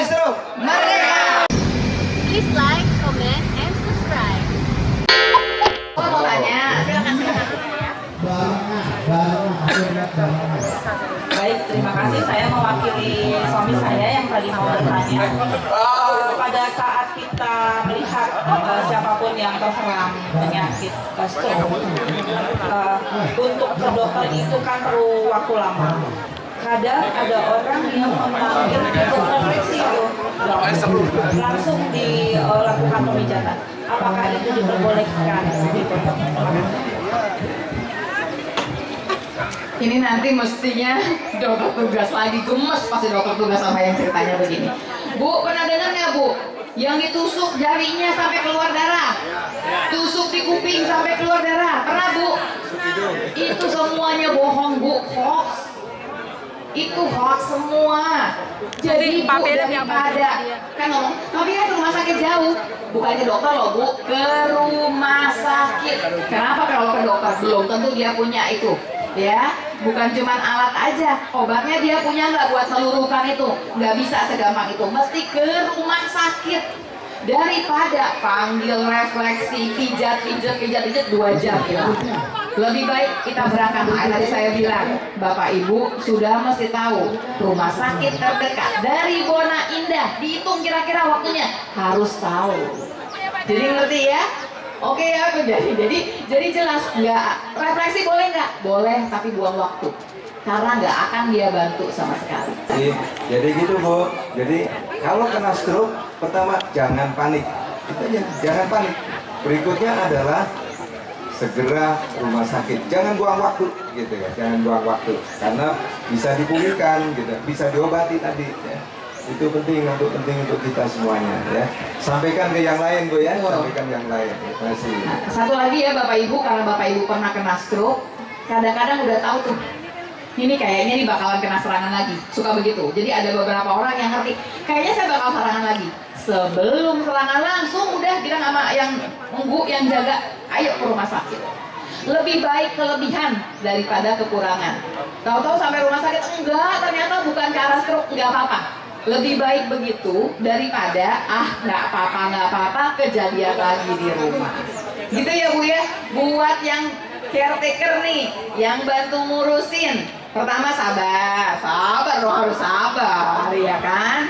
stroke merdeka. Please like, comment, and subscribe. Oh, mau tanya, silakan. Baik, terima kasih. Saya mewakili suami saya yang tadi mau bertanya. Pada saat kita melihat siapapun yang terserang penyakit stroke, untuk ke dokter itu kan perlu waktu lama. Kadang ada orang yang memanggil untuk refleksi langsung dilakukan pemijatan. Apakah itu diperbolehkan? Ini nanti mestinya dokter tugas lagi, gemes pasti dokter tugas sama yang ceritanya begini. Bu, pernah dengar nggak Bu? Yang ditusuk jarinya sampai keluar darah, tusuk di kuping sampai keluar darah, pernah Bu? Itu semuanya bohong Bu, hoax. Itu hoax semua. Jadi Bu, daripada kan ngomong, tapi kan ke rumah sakit jauh. Bukannya dokter loh Bu, ke rumah sakit. Kenapa kalau ke dokter belum tentu dia punya itu, ya? Bukan cuman alat aja, obatnya dia punya nggak buat meluruhkan itu? Nggak bisa segampang itu, mesti ke rumah sakit. Daripada panggil refleksi, pijat 2 jam ya. Lebih baik kita berangkat. Tadi saya bilang, Bapak Ibu sudah mesti tahu rumah sakit terdekat dari Bona Indah, dihitung kira-kira waktunya, harus tahu. Jadi ngerti ya? Oke ya, jadi jelas. Nggak refleksi boleh nggak? Boleh, tapi buang waktu. Karena nggak akan dia bantu sama sekali. Jadi gitu Bu. Jadi kalau kena stroke, pertama jangan panik. Itu aja, jangan panik. Berikutnya adalah segera rumah sakit. Jangan buang waktu, gitu ya. Jangan buang waktu, karena bisa dipulihkan, gitu. Bisa diobati tadi. Ya. Itu penting untuk kita semuanya, ya. Sampaikan ke yang lain Bu ya. Sampaikan yang lain. Terima kasih. Satu lagi ya Bapak Ibu, karena Bapak Ibu pernah kena stroke, kadang-kadang udah tahu tuh. Ini kayaknya nih bakalan kena serangan lagi, suka begitu. Jadi ada beberapa orang yang ngerti, kayaknya saya bakal serangan lagi. Sebelum serangan langsung udah bilang sama yang nunggu, yang jaga, ayo ke rumah sakit. Lebih baik kelebihan daripada kekurangan. Tahu-tahu sampai rumah sakit, enggak, ternyata bukan ke arah stroke, enggak apa-apa. Lebih baik begitu daripada nggak apa-apa kejadian lagi di rumah. Gitu ya Bu ya. Buat yang caretaker nih, yang bantu ngurusin. Pertama sabar dong, harus sabar, ya kan?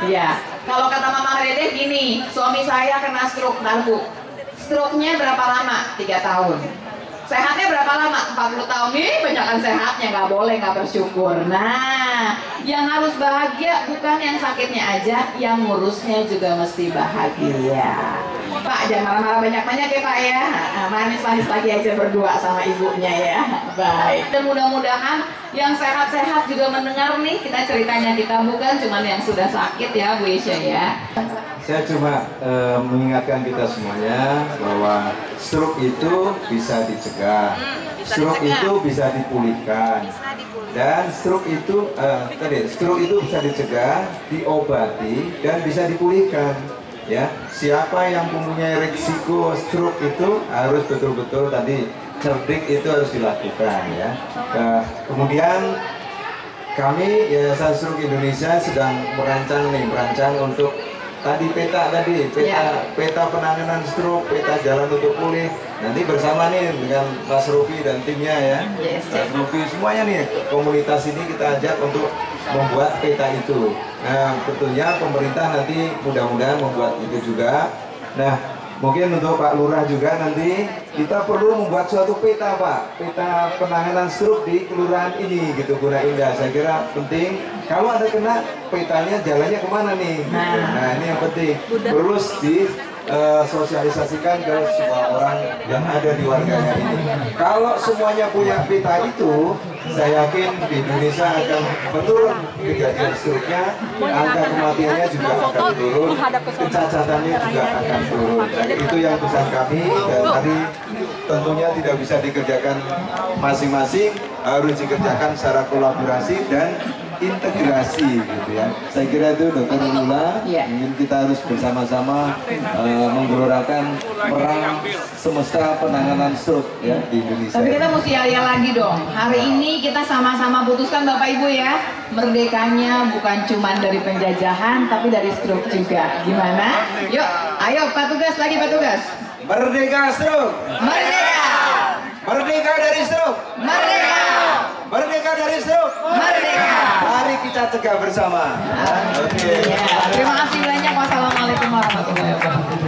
Ya, kalau kata Mama Redeh gini, suami saya kena stroke, Bu. Stroke-nya berapa lama? 3 tahun. Sehatnya berapa lama? 40 tahun. Nih, banyakan sehatnya, nggak boleh nggak bersyukur. Nah, yang harus bahagia bukan yang sakitnya aja, yang ngurusnya juga mesti bahagia. Pak, jangan marah-marah banyak-banyak ya Pak ya. Manis-manis lagi aja berdua sama ibunya ya. Baik. Dan mudah-mudahan yang sehat-sehat juga mendengar nih kita ceritanya, kita bukan cuman yang sudah sakit ya Bu Isya ya. Saya cuma mengingatkan kita semuanya bahwa stroke itu bisa dicegah, stroke itu bisa dipulihkan, dan stroke itu bisa dicegah, diobati, dan bisa dipulihkan. Ya, siapa yang mempunyai risiko stroke itu harus betul-betul tadi cerdik, itu harus dilakukan ya. Kemudian kami Yayasan Stroke Indonesia sedang merancang untuk peta penanganan stroke, peta jalan untuk pulih. Nanti bersama nih dengan Mas Rufi dan timnya ya. Mas Rufi semuanya nih, komunitas ini kita ajak untuk membuat peta itu. Nah, tentunya pemerintah nanti mudah-mudahan membuat itu juga. Nah, mungkin untuk Pak Lurah juga nanti kita perlu membuat suatu peta Pak, peta penanganan stroke di kelurahan ini gitu, Bona Indah. Saya kira penting. Kalau ada kena, petanya jalannya kemana nih? Nah, ini yang penting. Terus sosialisasikan ke semua orang yang ada di warganya ini. Kalau semuanya punya peta itu, saya yakin di Indonesia akan menurun kejadian stroke-nya, angka kematiannya juga akan turun, kecacatannya juga akan turun. Jadi itu yang pesan kami, dan tadi tentunya tidak bisa dikerjakan masing-masing, harus dikerjakan secara kolaborasi dan integrasi gitu ya. Saya kira itu Dokter Lula, Iya. mungkin kita harus bersama-sama menggelorakan perang semesta penanganan stroke ya di Indonesia. Tapi kita mesti yel lagi dong. Hari ini kita sama-sama putuskan Bapak Ibu ya, merdekanya bukan cuma dari penjajahan tapi dari stroke juga. Gimana? Yuk, ayo Pak Tugas lagi Pak Tugas. Merdeka stroke. Merdeka! Merdeka dari stroke. Merdeka! Merdeka dari stroke. Merdeka! Mari kita cegah bersama. Oke. Ya, terima kasih banyak. Wassalamualaikum warahmatullahi wabarakatuh.